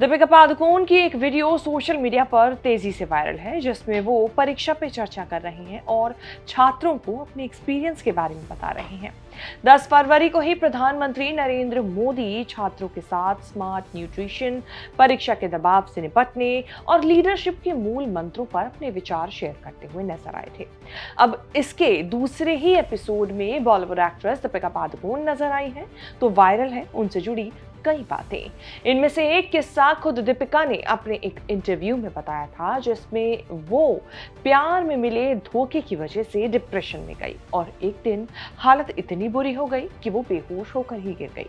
दीपिका पादुकोण की एक video social media पर तेजी से वायरल है, जिसमें वो परीक्षा पे चर्चा कर रही हैं और छात्रों को अपने एक्सपीरियंस के बारे में बता रही हैं। 10 फरवरी को ही प्रधानमंत्री नरेंद्र मोदी छात्रों के साथ स्मार्ट न्यूट्रिशन, परीक्षा के दबाव से निपटने और लीडरशिप के मूल मंत्रों पर अपने विचार शेयर करते हुए नजर आए थे। अब इसके दूसरे ही एपिसोड में बॉलीवुड एक्ट्रेस दीपिका पादुकोण नजर आई हैं, तो वायरल है उनसे जुड़ी कई बातें। इनमें से एक किस्सा खुद दीपिका ने अपने एक इंटरव्यू में बताया था, जिसमें वो प्यार में मिले धोखे की वजह से डिप्रेशन में गई और एक दिन हालत इतनी बुरी हो गई कि वो बेहोश होकर ही गिर गई।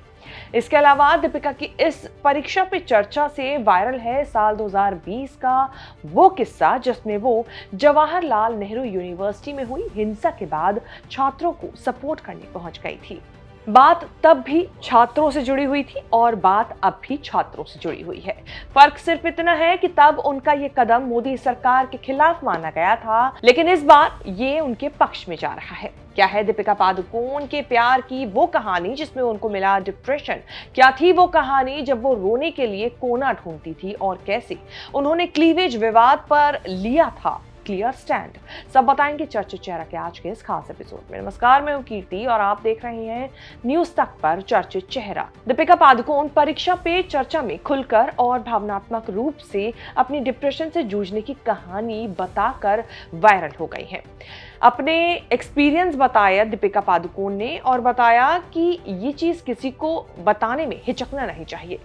इसके अलावा दीपिका की इस परीक्षा पे चर्चा से वायरल है साल 2020 का वो किस्सा, जिसमें वो जवाहरलाल नेहरू यूनिवर्सिटी में हुई हिंसा के बाद छात्रों को सपोर्ट करने पहुंच गई थी। बात तब भी छात्रों से जुड़ी हुई थी और बात अब भी छात्रों से जुड़ी हुई है। फर्क सिर्फ इतना है कि तब उनका ये कदम मोदी सरकार के खिलाफ माना गया था, लेकिन इस बार ये उनके पक्ष में जा रहा है। क्या है दीपिका पादुकोण के प्यार की वो कहानी जिसमें उनको मिला डिप्रेशन? क्या थी वो कहानी जब वो रोने के लिए कोना ढूंढती थी और कैसे उन्होंने क्लीवेज विवाद पर लिया था क्लियर स्टैंड? सब बताएंगे चर्चित चेहरा के आज के इस खास एपिसोड में। नमस्कार, मैं हूं कीर्ति और आप देख रहे हैं न्यूज तक पर चर्चित चेहरा। दीपिका पादुकोण परीक्षा पे चर्चा में खुलकर और भावनात्मक रूप से अपनी डिप्रेशन से जूझने की कहानी बताकर वायरल हो गई हैं। अपने एक्सपीरियंस बताया दीपिका पादुकोण ने और बताया कि ये चीज किसी को बताने में हिचकना नहीं चाहिए।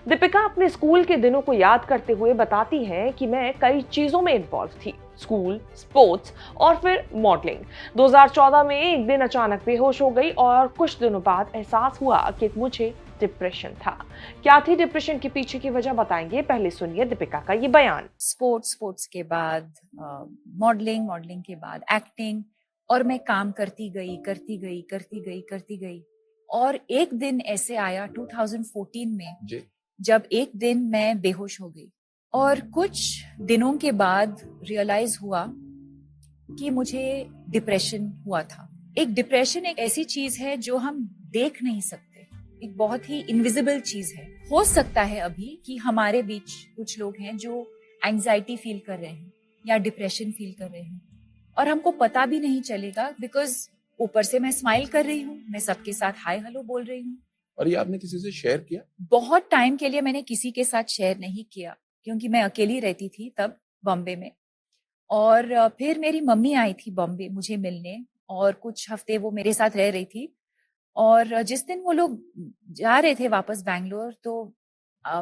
दीपिका अपने स्कूल के दिनों को याद करते हुए बताती है कि मैं कई चीजों में इन्वॉल्व थी, स्कूल, स्पोर्ट्स और फिर मॉडलिंग। 2014 में एक दिन अचानक बेहोश हो गई और कुछ दिनों बाद एहसास हुआ कि मुझे डिप्रेशन था। क्या थी डिप्रेशन के पीछे की वजह बताएंगे, पहले सुनिए दीपिका का ये बयान। स्पोर्ट्स के बाद मॉडलिंग के बाद एक्टिंग, और मैं काम करती गई और एक दिन ऐसे आया 2014 में जब एक दिन मैं बेहोश हो गई और कुछ दिनों के बाद रियलाइज हुआ कि मुझे डिप्रेशन हुआ था। एक डिप्रेशन एक ऐसी चीज है जो हम देख नहीं सकते, एक बहुत ही इनविजिबल चीज है। हो सकता है अभी कि हमारे बीच कुछ लोग हैं जो एंजाइटी फील कर रहे हैं या डिप्रेशन फील कर रहे हैं और हमको पता भी नहीं चलेगा, बिकॉज ऊपर से मैं स्माइल कर रही हूँ, मैं सबके साथ हाय हेलो बोल रही हूँ। और ये आपने किसी से शेयर किया? बहुत टाइम के लिए मैंने किसी के साथ शेयर नहीं किया, क्योंकि मैं अकेली रहती थी तब बॉम्बे में। और फिर मेरी मम्मी आई थी बॉम्बे मुझे मिलने और कुछ हफ्ते वो मेरे साथ रह रही थी। और जिस दिन वो लोग जा रहे थे वापस बैंगलोर, तो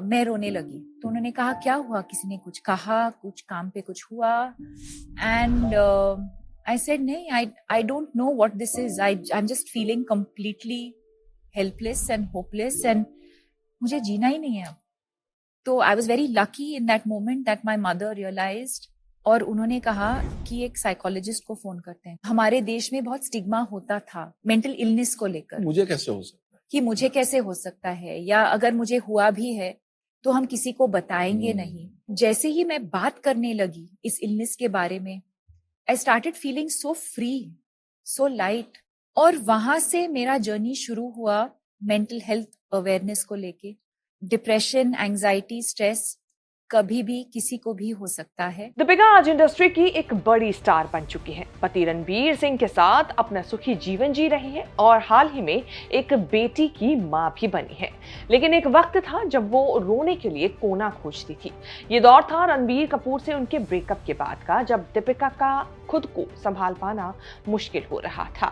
मैं रोने लगी। तो उन्होंने कहा क्या हुआ, किसी ने कुछ कहा, कुछ काम पे कुछ हुआ? एंड आई सेड नहीं, I don't know what this is, I am just feeling completely helpless and hopeless and मुझे जीना ही नहीं है अब। तो I was very lucky in that moment that my mother realised और उन्होंने कहा कि एक साइकोलॉजिस्ट को फोन करते हैं। हमारे देश में बहुत स्टिग्मा होता था मेंटल इलनेस को लेकर, मुझे कैसे हो सकता है, कि मुझे कैसे हो सकता है, या अगर मुझे हुआ भी है तो हम किसी को बताएंगे नहीं। जैसे ही मैं बात करने लगी इस इलनेस के बारे में, I started feeling so free, so light. और वहां से मेरा जर्नी शुरू हुआ मेंटल हेल्थ अवेयरनेस को लेके। डिप्रेशन, एंजाइटी, स्ट्रेस कभी भी किसी को भी हो सकता है। दीपिका आज इंडस्ट्री की एक बड़ी स्टार बन चुकी हैं। पति रणवीर सिंह के साथ अपना सुखी जीवन जी रही हैं और हाल ही में एक बेटी की मां भी बनी है। लेकिन एक वक्त था जब वो रोने के लिए कोना खोजती थी। ये दौर था रणबीर कपूर से उनके ब्रेकअप के बाद का, जब दीपिका का खुद को संभाल पाना मुश्किल हो रहा था।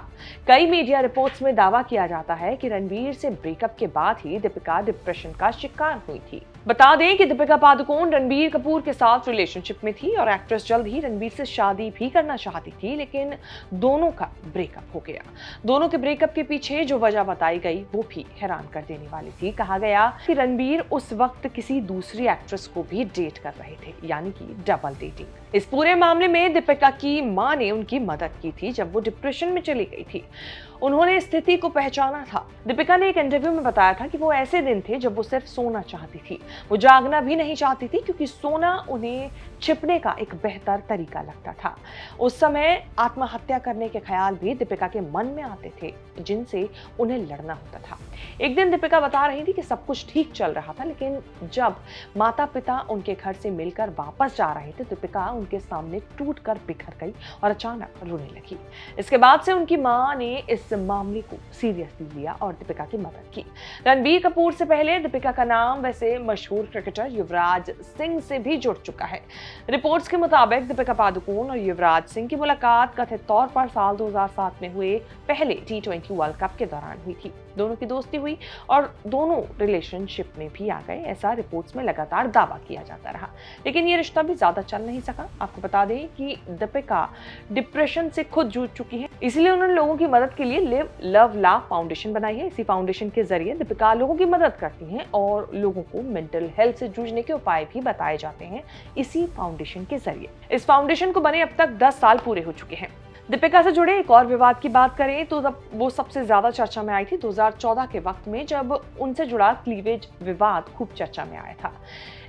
कई मीडिया रिपोर्ट्स में दावा किया जाता है कि रणबीर से ब्रेकअप के बाद ही दीपिका डिप्रेशन का शिकार हुई थी। बता दें कि दीपिका पादुकोण रणबीर कपूर के साथ रिलेशनशिप में थी और एक्ट्रेस जल्द ही रणबीर से शादी भी करना चाहती थी, लेकिन दोनों का ब्रेकअप हो गया। दोनों के ब्रेकअप के पीछे जो वजह बताई गई वो भी हैरान कर देने वाली थी। कहा गया कि रणबीर उस वक्त किसी दूसरी एक्ट्रेस को भी डेट कर रहे थे, यानी कि डबल डेटिंग। इस पूरे मामले में दीपिका की मां ने उनकी मदद की थी जब वो डिप्रेशन में चली गई थी। उन्होंने स्थिति को पहचाना था। दीपिका ने एक इंटरव्यू में बताया था कि वो ऐसे दिन थे जब वो सिर्फ सोना चाहती थी, वो जागना भी नहीं चाहती थी क्योंकि सोना उन्हें छिपने का एक बेहतर तरीका लगता था। उस समय आत्महत्या करने के ख्याल भी दीपिका के मन में आते थे, जिनसे उन्हें लड़ना होता था। एक दिन दीपिका बता रही थी कि सब कुछ ठीक चल रहा था, लेकिन जब माता पिता उनके घर से मिलकर वापस जा रहे थे, दीपिका उनके सामने टूटकर बिखर गई और अचानक रोने लगी। इसके बाद से उनकी मां ने इस मामले को सीरियसली लिया और दीपिका की मदद की। रणबीर कपूर से पहले दीपिका का नाम वैसे मशहूर क्रिकेटर युवराज सिंह से भी जुड़ चुका है। रिपोर्ट्स के मुताबिक दीपिका पादुकोण और युवराज सिंह की मुलाकात कथित तौर पर साल 2007 में हुए पहले T20 वर्ल्ड कप के दौरान हुई थी। दोनों की दोस्ती हुई और दोनों रिलेशनशिप में भी आ गए, ऐसा रिपोर्ट्स में लगातार दावा किया जाता रहा। लेकिन ये रिश्ता भी ज्यादा चल नहीं सका। आपको बता दें कि दीपिका डिप्रेशन से खुद जूझ चुकी है, इसलिए उन्होंने लोगों की मदद के लिए लिव लव लाफ फाउंडेशन बनाई है। इसी फाउंडेशन के जरिए दीपिका लोगों की मदद करती हैं और लोगों को मेंटल हेल्थ से जूझने के उपाय भी बताए जाते हैं इसी फाउंडेशन के जरिए। इस फाउंडेशन को बने अब तक 10 साल पूरे हो चुके हैं। दीपिका से जुड़े एक और विवाद की बात करें तो जब वो सबसे ज्यादा चर्चा में आई थी 2014 के वक्त में, जब उनसे जुड़ा क्लीवेज विवाद खूब चर्चा में आया था।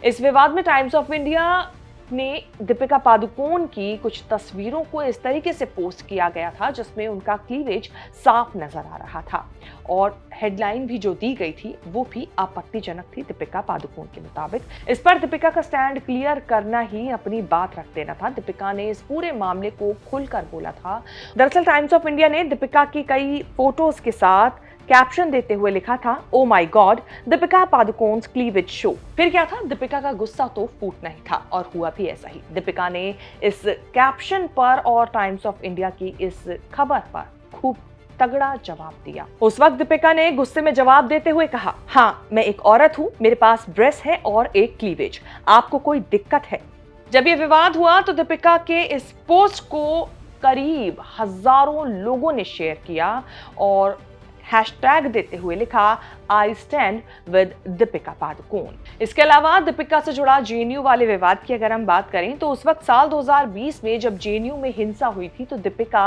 इस विवाद में टाइम्स ऑफ इंडिया ने दीपिका पादुकोण की कुछ तस्वीरों को इस तरीके से पोस्ट किया गया था जिसमें उनका क्लीवेज साफ नजर आ रहा था और हेडलाइन भी जो दी गई थी वो भी आपत्तिजनक थी दीपिका पादुकोण के मुताबिक। इस पर दीपिका का स्टैंड क्लियर करना ही अपनी बात रख देना था। दीपिका ने इस पूरे मामले को खुलकर बोला था। दरअसल टाइम्स ऑफ इंडिया ने दीपिका की कई फोटोज के साथ कैप्शन देते हुए लिखा था, ओ माई गॉड, दीपिका पादुकोण's क्लीवेज शो। फिर क्या था, दीपिका का गुस्सा तो फूटना ही था और हुआ भी ऐसा ही। दीपिका ने इस कैप्शन पर और टाइम्स ऑफ इंडिया की इस खबर पर खूब तगड़ा जवाब दिया। उस वक्त दीपिका ने गुस्से में जवाब देते हुए कहा, हाँ मैं एक औरत हूँ, मेरे पास ब्रेस्ट है और एक क्लीवेज, आपको कोई दिक्कत है? जब ये विवाद हुआ तो दीपिका के इस पोस्ट को करीब हजारों लोगों ने शेयर किया और हैशटैग देते हुए लिखा, I stand with Deepika Padukone. इसके अलावा दीपिका से जुड़ा जेएनयू वाले विवाद की अगर हम बात करें तो उस वक्त साल 2020 में जब जेएनयू में हिंसा हुई थी तो दीपिका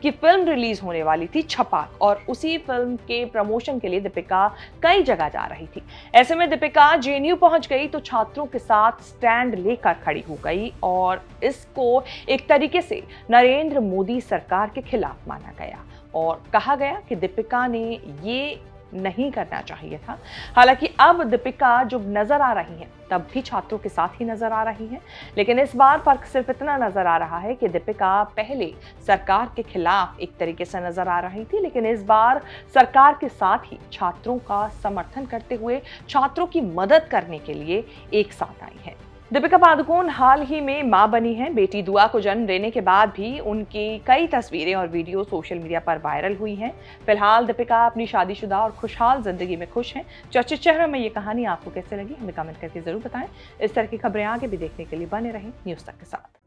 की फिल्म रिलीज होने वाली थी छपाक, और उसी फिल्म के प्रमोशन के लिए दीपिका कई जगह जा रही थी। ऐसे में दीपिका जेएनयू पहुंच गई तो छात्रों के साथ स्टैंड लेकर खड़ी हो गई और इसको एक तरीके से नरेंद्र मोदी सरकार के खिलाफ माना गया और कहा गया कि दीपिका ने ये नहीं करना चाहिए था। हालांकि अब दीपिका जो नजर आ रही हैं तब भी छात्रों के साथ ही नजर आ रही हैं, लेकिन इस बार फर्क सिर्फ इतना नजर आ रहा है कि दीपिका पहले सरकार के खिलाफ एक तरीके से नजर आ रही थी, लेकिन इस बार सरकार के साथ ही छात्रों का समर्थन करते हुए छात्रों की मदद करने के लिए एक साथ आई है। दीपिका पादुकोण हाल ही में मां बनी हैं। बेटी दुआ को जन्म देने के बाद भी उनकी कई तस्वीरें और वीडियो सोशल मीडिया पर वायरल हुई हैं। फिलहाल दीपिका अपनी शादीशुदा और खुशहाल जिंदगी में खुश हैं। चर्चित चेहरा में ये कहानी आपको कैसे लगी हमें कमेंट करके जरूर बताएं। इस तरह की खबरें आगे भी देखने के लिए बने रहें न्यूज़ तक के साथ।